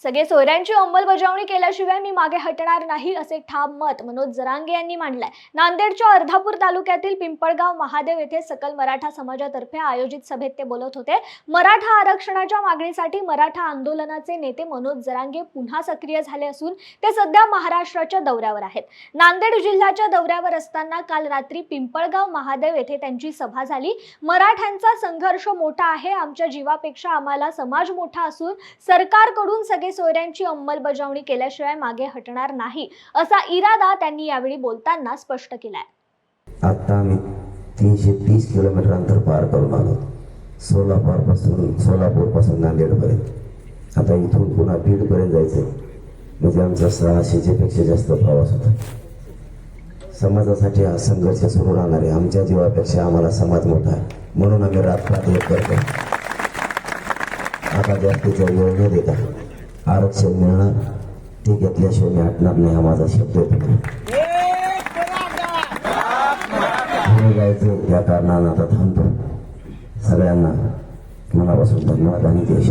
सगळे सोयऱ्यांची अंमलबजावणी केल्याशिवाय मी मागे हटणार नाही असे ठाम मत मनोज जरांगे यांनी मांडलंय। नांदेडच्या अर्धापूर तालुक्यातील पिंपळगाव महादेव येथे सकल मराठा समाजातर्फे आयोजित सभेत ते बोलत होते। मराठा आरक्षणाच्या मागणीसाठी मराठा आंदोलनाचे नेते मनोज जरांगे पुन्हा सक्रिय झाले असून ते सध्या महाराष्ट्राच्या दौऱ्यावर आहेत। नांदेड जिल्ह्याच्या दौऱ्यावर असताना काल रात्री पिंपळगाव महादेव येथे त्यांची सभा झाली। मराठ्यांचा संघर्ष मोठा आहे, आमच्या जीवापेक्षा आम्हाला समाज मोठा असून सरकारकडून सगळे सोयऱ्यांची अंमलबजावणी केल्याशिवाय मागे हटणार नाही असा इरादा त्यांनी यावेळी बोलताना स्पष्ट केलाय। आता आम्ही 330 किलोमीटर अंतर पार करून आलो। सोलापूर पासून नांदेड पर्यंत। आता इथून पुन्हा बीड पर्यंत जायचं म्हणजे आमचा 600 पेक्षा जास्त प्रवास होता। समाजासाठी हा संघर्ष सुरू राहणार आहे। आमच्या जीवापेक्षा आम्हाला समाज मोठा आहे, म्हणून आम्ही रात्र एक करतो। आता जास्तीचा वेळ न देता आरक्षण मिळणार ते घेतल्याशिवाय मी हटणार नाही, हा माझा शब्द आहे। जायचं या कारणानं आता थांबतो। सगळ्यांना मनापासून धन्यवाद आणि देश